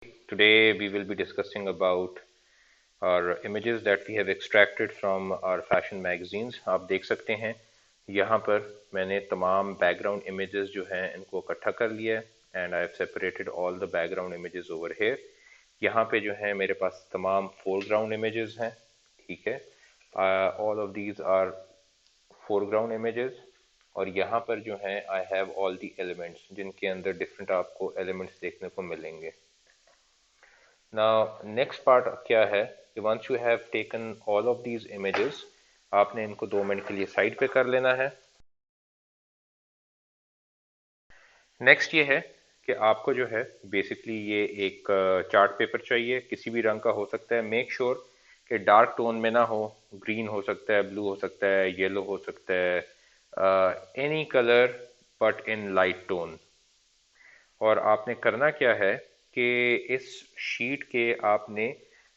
Today we will be discussing about our images that we have extracted from our fashion magazines. आप देख सकते हैं यहाँ पर मैंने तमाम background images जो हैं इनको इकट्ठा कर लिया है and I have separated all the background images over here. यहाँ पे जो है मेरे पास तमाम foreground images हैं, ठीक है. All of these are foreground images और यहाँ पर जो है I have all the elements जिनके अंदर different आपको elements देखने को मिलेंगे. Now next part क्या है कि once you have taken all of these images आपने इनको 2 मिनट के लिए साइड पे कर लेना है. नेक्स्ट ये है कि आपको जो है बेसिकली ये एक चार्ट पेपर चाहिए, किसी भी रंग का हो सकता है. मेक श्योर कि डार्क टोन में ना हो, ग्रीन हो सकता है, ब्लू हो सकता है, येलो हो सकता है, any colour but in light tone. और आपने करना क्या है कि इस शीट के आपने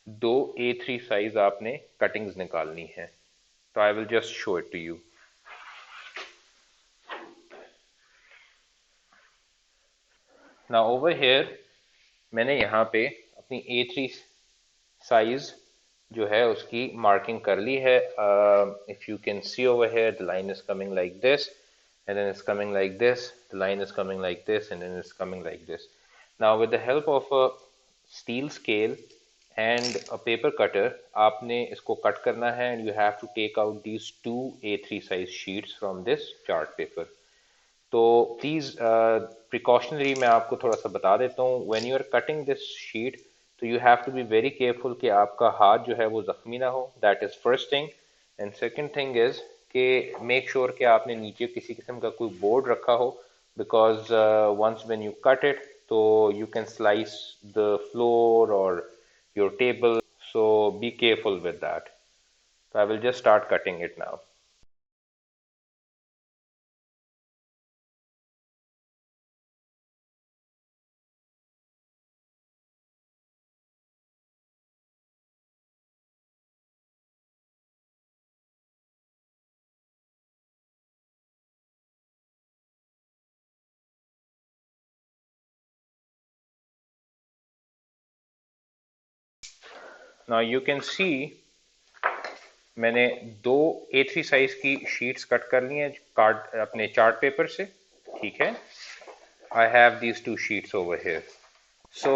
2 A3 साइज आपने कटिंग्स निकालनी है. तो I will just show it to you. Now over here मैंने यहाँ पे अपनी A3 साइज जो है उसकी मार्किंग कर ली है. If you can C over here the line is coming like this and then it's coming like this, the line is coming like this, and then it's coming like this. Now with the help of a steel scale and a paper cutter आपने इसको cut करना है and you have to take out these 2 A3 size sheets from this chart paper. तो please precautionary मैं आपको थोड़ा सा बता देता हूँ. when you are cutting this sheet तो you have to be very careful कि आपका हाथ जो है वो जख्मी ना हो. that is first thing. and second thing is कि मेक श्योर कि आपने नीचे किसी किस्म का कोई बोर्ड रखा हो, because once when you cut it तो you can slice the floor और your table, so be careful with that. So I will just start cutting it now. Now you can see मैंने 2 A3 size की sheets cut कर ली हैं card अपने chart paper से, ठीक है. I have these 2 sheets over here. So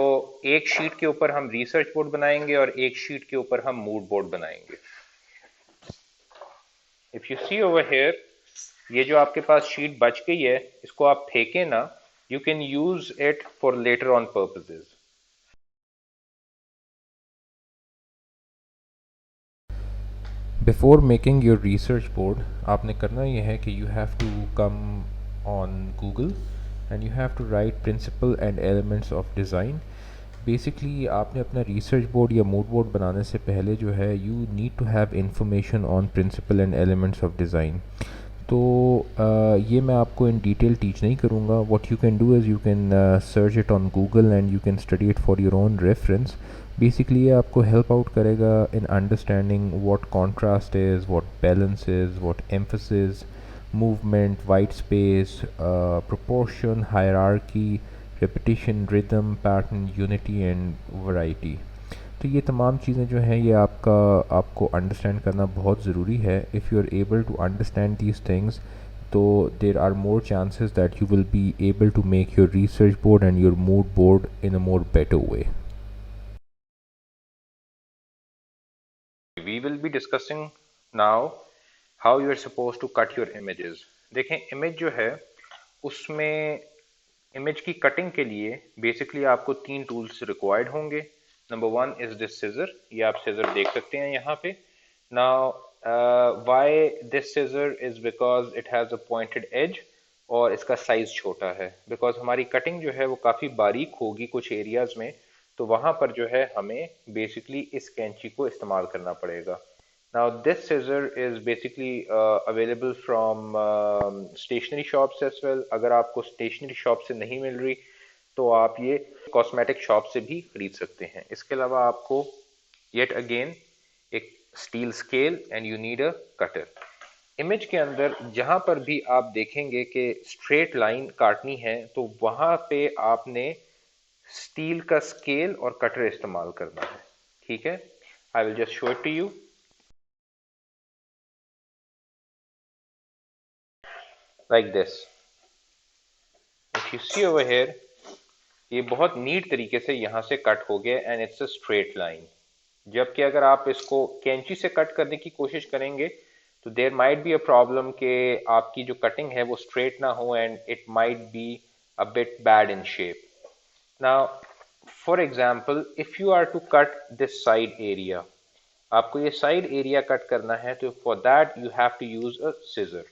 एक sheet के ऊपर हम रिसर्च बोर्ड बनाएंगे और एक शीट के ऊपर हम मूड बोर्ड बनाएंगे. If you see over here, ये जो आपके पास शीट बच गई है इसको आप फेंकें ना, you can use it for later on purposes. Before making your research board, आपने करना ये है कि you have to come on Google and you have to write principle and elements of design. Basically आपने अपना research board या mood board बनाने से पहले जो है you need to have information on principle and elements of design. तो ये मैं आपको in detail teach नहीं करूँगा. What you can do is you can search it on Google and you can study it for your own reference. Basically ये आपको help out करेगा in understanding what contrast is, what balance is, what emphasis, movement, white space, proportion, hierarchy, repetition, rhythm, pattern, unity and variety. तो ये तमाम चीज़ें जो हैं ये आपको अंडरस्टैंड करना बहुत ज़रूरी है. If you are able to understand these things तो there are more chances that you will be able to make your research board and your mood board in a more better way. We will be discussing now how you are supposed to cut your images. देखें image जो है उसमें image की cutting के लिए basically आपको 3 tools required होंगे. Number 1 is this scissor. ये आप सिजर देख सकते हैं यहाँ पे. Now why this scissor is because it has a pointed edge और इसका साइज छोटा है. बिकॉज हमारी कटिंग जो है वो काफ़ी बारीक होगी कुछ एरियाज में, तो वहाँ पर जो है हमें बेसिकली इस कैंची को इस्तेमाल करना पड़ेगा. Now this scissor is basically available from stationery shops as well. अगर आपको स्टेशनरी शॉप से नहीं मिल रही तो आप ये कॉस्मेटिक शॉप से भी खरीद सकते हैं. इसके अलावा आपको येट अगेन एक steel scale and you need a cutter. Image के अंदर जहां पर भी आप देखेंगे कि स्ट्रेट लाइन काटनी है तो वहां पे आपने स्टील का स्केल और कटर इस्तेमाल करना है। ठीक है, I will just show it to you like this. If you see over here, ये बहुत नीट तरीके से यहाँ से कट हो गया and it's a straight line. जबकि अगर आप इसको कैंची से कट करने की कोशिश करेंगे तो there might be a problem कि आपकी जो कटिंग है वो स्ट्रेट ना हो and it might be a bit bad in shape. Now for example, if you are to cut this side area, आपको ये साइड एरिया कट करना है, तो for that you have to use a scissor.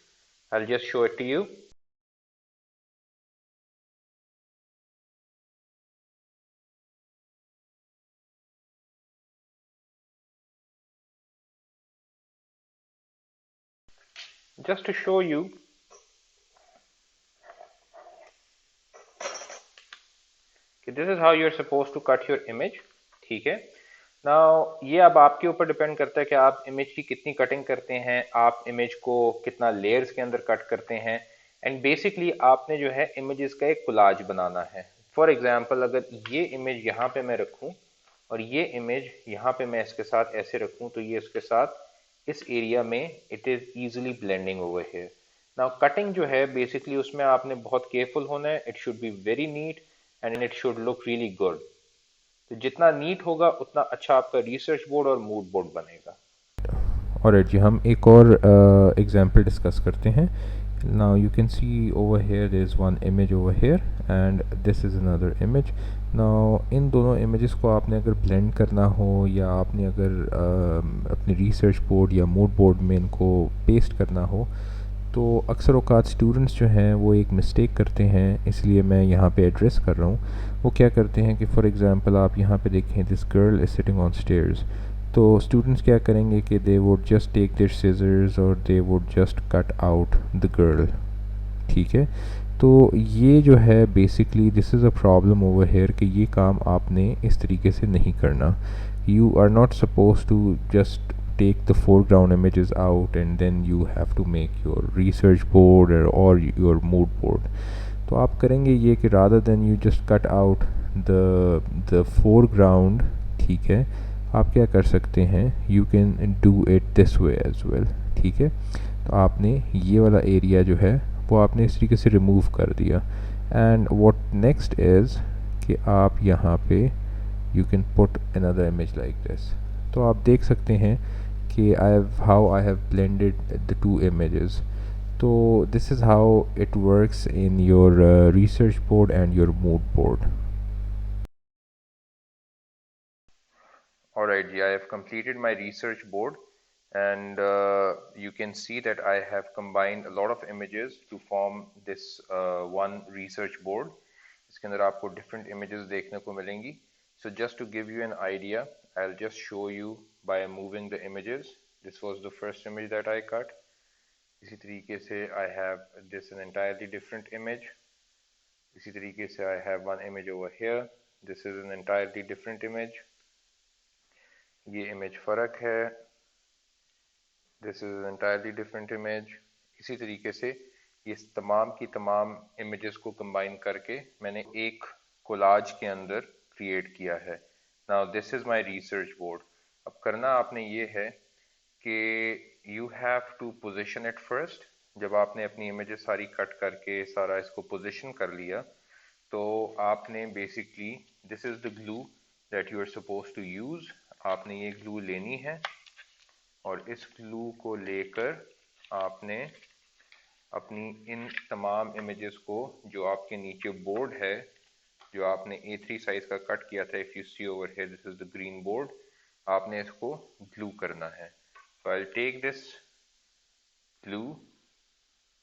I will just show it to you. Just to show you कि this is how you are supposed to cut your image. ठीक है, now ये अब आपके ऊपर डिपेंड करता है कि आप इमेज की कितनी कटिंग करते हैं, आप इमेज को कितना लेयर्स के अंदर कट करते हैं। एंड बेसिकली आपने जो है इमेजेस का एक कोलाज बनाना है। फॉर एग्जांपल, अगर ये इमेज यहाँ पे मैं रखूँ और ये इमेज यहाँ पे मैं इसके साथ ऐसे रखूँ, तो ये इसके साथ इस एरिया में it is easily blending over here. Now cutting जो है बेसिकली उसमें आपने बहुत केयरफुल होना है, it should be very neat and it should look really good. तो जितना नीट होगा उतना अच्छा आपका रिसर्च बोर्ड और मूड बोर्ड बनेगा। ऑलराइट जी, हम एक और एग्जांपल डिस्कस करते हैं. Now you can see over here there is one image over here and this is another image. Now इन दोनों images को आपने अगर blend करना हो या आपने अगर अपने research board या mood board में इनको paste करना हो, तो अक्सर औक़ात स्टूडेंट्स जो हैं वो एक मिस्टेक करते हैं, इसलिए मैं यहाँ पे एड्रेस कर रहा हूँ. वो क्या करते हैं कि फॉर एग्ज़ाम्पल आप यहाँ पे देखें, this girl is sitting on stairs. तो स्टूडेंट्स क्या करेंगे कि they would just take their scissors और they would just cut out the girl. ठीक है, तो ये जो है basically this is a problem over here कि ये काम आपने इस तरीके से नहीं करना. You are not supposed to just take the foreground images out and then you have to make your research board or your mood board. तो आप करेंगे ये कि rather than you just cut out the foreground, ठीक है, आप क्या कर सकते हैं, you can do it this way as well. ठीक है, तो आपने ये वाला एरिया जो है वो आपने इस तरीके से रिमूव कर दिया. एंड what next is कि आप यहाँ पे you can put another image like this. तो आप देख सकते हैं कि how I have blended the two images. तो this is how it works in your research board and your mood board. Alright, I have completed my research board and you can see that I have combined a lot of images to form this one research board. इसके अंदर आपको different images देखने को मिलेंगी. So just to give you an idea, I'll just show you by moving the images. This was the first image that I cut. इसी तरीके से I have this an entirely different image. इसी तरीके से I have one image over here. This is an entirely different image. ये image फ़र्क है. This is entirely different image. इसी तरीके से ये तमाम की तमाम इमेजेस को कंबाइन करके मैंने एक कोलाज के अंदर क्रिएट किया है. Now this is my research board. अब करना आपने ये है कि you have to position it first. जब आपने अपनी इमेजेस सारी कट करके सारा इसको पोजीशन कर लिया, तो आपने basically this is the glue that you are supposed to use. आपने ये ग्लू लेनी है और इस ग्लू को लेकर आपने अपनी इन तमाम इमेजेस को, जो आपके नीचे बोर्ड है जो आपने A3 साइज का कट किया था, if you see over here this is the green board, आपने इसको ग्लू करना है. So I will take this glue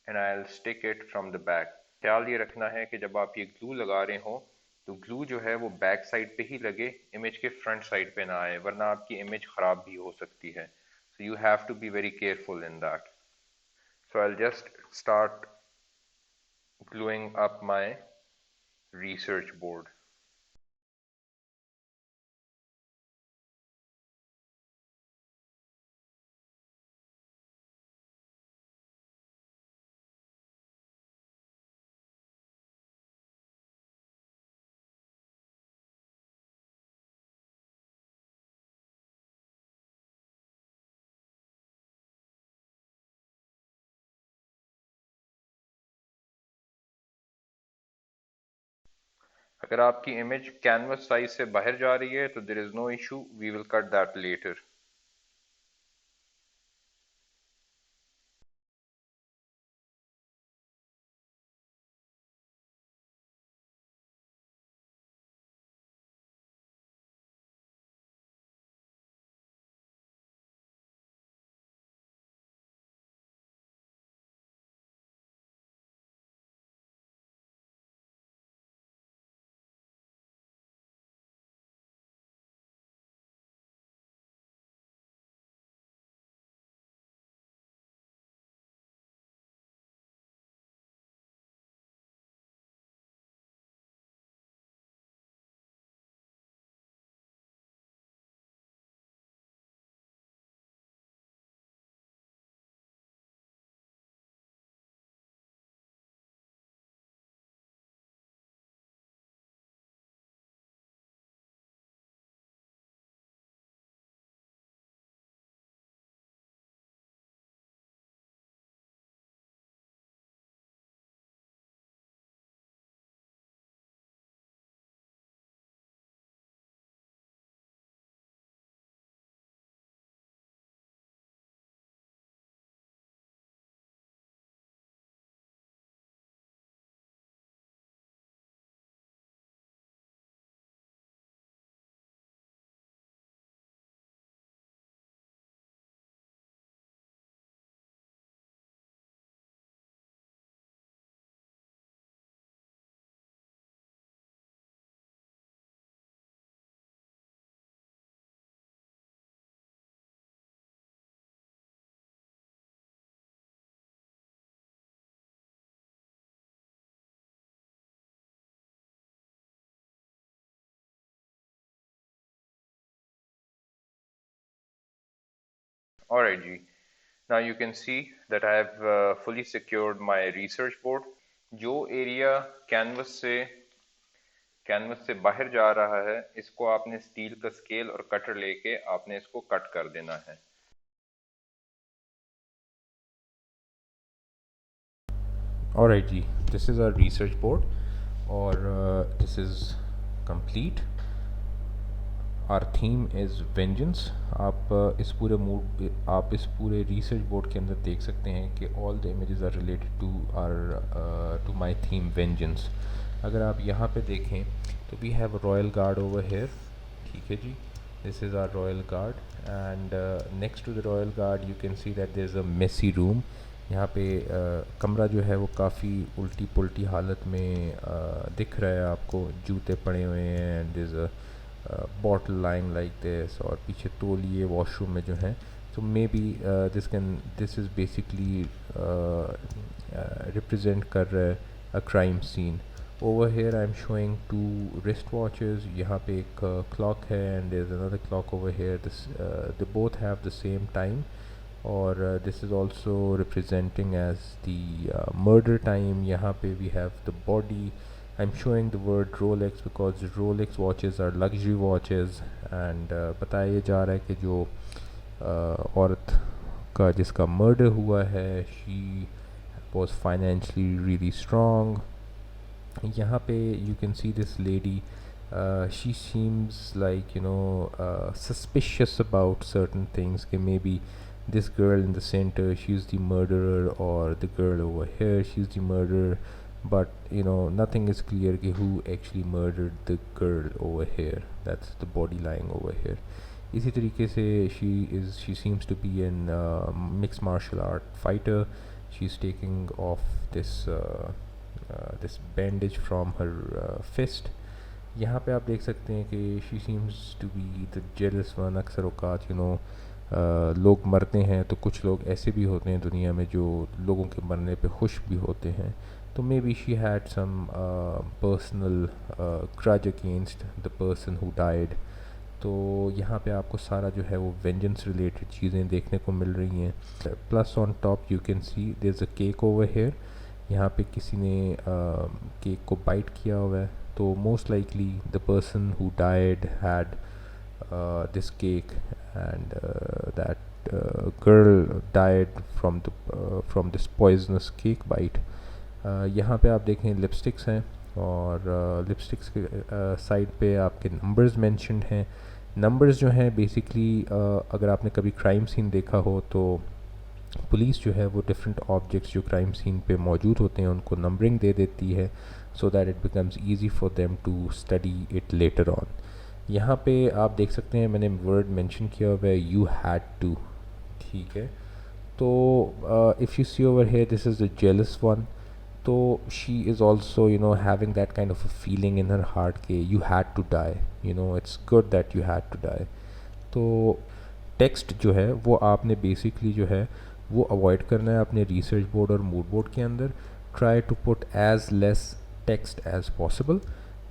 and I will stick it from the back. ख्याल ये रखना है कि जब आप ये ग्लू लगा रहे हो तो ग्लू जो है वो बैक साइड पे ही लगे, इमेज के फ्रंट साइड पे ना आए, वरना आपकी इमेज ख़राब भी हो सकती है. So you have to be very careful in that. So I'll just start gluing up my research board. अगर आपकी इमेज कैनवस साइज से बाहर जा रही है तो there is no issue, we will cut that later. Alright जी. Now you can see that I have fully secured my research board. जो एरिया कैनवस से बाहर जा रहा है, इसको आपने स्टील का स्केल और कटर लेके आपने इसको कट कर देना है. Alright जी, this is our research board और this is complete. Our theme is vengeance. आप इस पूरे रिसर्च बोर्ड के अंदर देख सकते हैं कि all the images are related to my theme vengeance. अगर आप यहाँ पे देखें तो we have royal guard over here. ठीक है जी, this is our royal guard and next to the royal guard you can see that there is a messy room. यहाँ पे कमरा जो है वो काफ़ी उल्टी पुल्टी हालत में दिख रहा है आपको. जूते पड़े हुए हैं and there is a bottle lying like this और पीछे तौलिए वॉशरूम में जो हैं. तो maybe this is basically represent कर रहा है a crime scene. Over here I am showing two wrist watches. यहाँ पे एक क्लॉक है and there is another clock over here. They both have the same time और this is also representing as the murder time. यहाँ पे we have the body. I'm showing the word Rolex because Rolex watches are luxury watches and बताया जा रहा है कि जो औरत का जिसका मर्डर हुआ है she was financially really strong. यहाँ पे you can see this lady. She seems like suspicious about certain things. कि maybe this girl in the center she's the murderer or the girl over here she's the murderer. But nothing is clear कि who actually murdered the girl over here. That's the body lying over here. इसी तरीके से she seems to be an mixed martial art fighter. She's taking off this bandage from her fist. यहाँ पे आप देख सकते हैं कि she seems to be the jealous one. अक्सर औकात लोग मरते हैं तो कुछ लोग ऐसे भी होते हैं दुनिया में जो लोगों के मरने पे खुश भी होते हैं. तो maybe she had some personal grudge against the person who died. तो यहाँ पे आपको सारा जो है वो वेंजेंस रिलेटेड चीज़ें देखने को मिल रही हैं. Plus on top you can see there is a cake over here. यहाँ पे किसी ने केक को बाइट किया हुआ है. तो most likely the person who died had this cake and that girl died from this poisonous cake bite. यहाँ पे आप देखें लिपस्टिक्स हैं. और लिपस्टिक्स के साइड पे आपके नंबर्स मेंशन्ड हैं। नंबर्स जो हैं बेसिकली अगर आपने कभी क्राइम सीन देखा हो तो पुलिस जो है वो डिफरेंट ऑब्जेक्ट्स जो क्राइम सीन पे मौजूद होते हैं उनको नंबरिंग दे देती है, so that it becomes easy for them to study it later on. यहाँ पे आप देख सकते हैं मैंने वर्ड मेंशन किया हुआ है यू हैड टू, ठीक है। तो if you see over here this is a jealous one, तो she is also you know having that kind of a feeling in her heart के you had to die, you know it's good that you had to die. तो text जो है वो आपने basically जो है वो अवॉइड करना है अपने रिसर्च बोर्ड और मूड बोर्ड के अंदर। Try to put as less text as possible.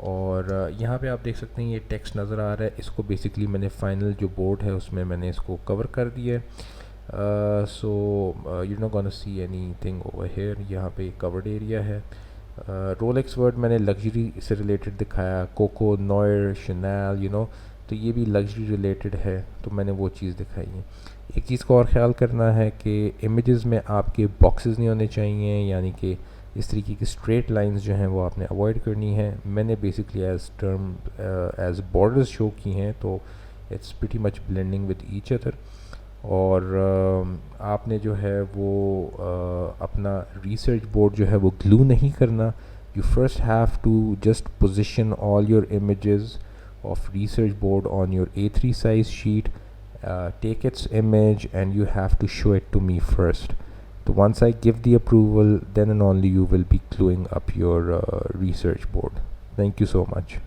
और यहाँ पे आप देख सकते हैं ये टेक्स्ट नज़र आ रहा है, इसको बेसिकली मैंने फाइनल जो बोर्ड है उसमें मैंने इसको कवर कर दिया है। So you not gonna see anything over here, यहाँ पे कवर्ड एरिया है। रोलेक्स वर्ड मैंने लग्जरी से रिलेटेड दिखाया, Coco, Noir, Chanel, you know, तो ये भी लग्जरी रिलेटेड है, तो मैंने वो चीज़ दिखाई है। एक चीज़ का और ख्याल करना है कि इमेजेस में आपके बॉक्सेस नहीं होने चाहिए, यानी कि इस तरीके की स्ट्रेट लाइंस जो हैं वो आपने अवॉइड करनी है। मैंने बेसिकली एज बॉर्डर्स शो की हैं, तो it's pretty much blending with each other. और आपने जो है वो अपना रिसर्च बोर्ड जो है वो ग्लू नहीं करना। You first have to just position all your images of research board on your A3 size sheet, take its image and you have to show it to me first. So once I give the approval, then and only you will be gluing up your research board. Thank you so much.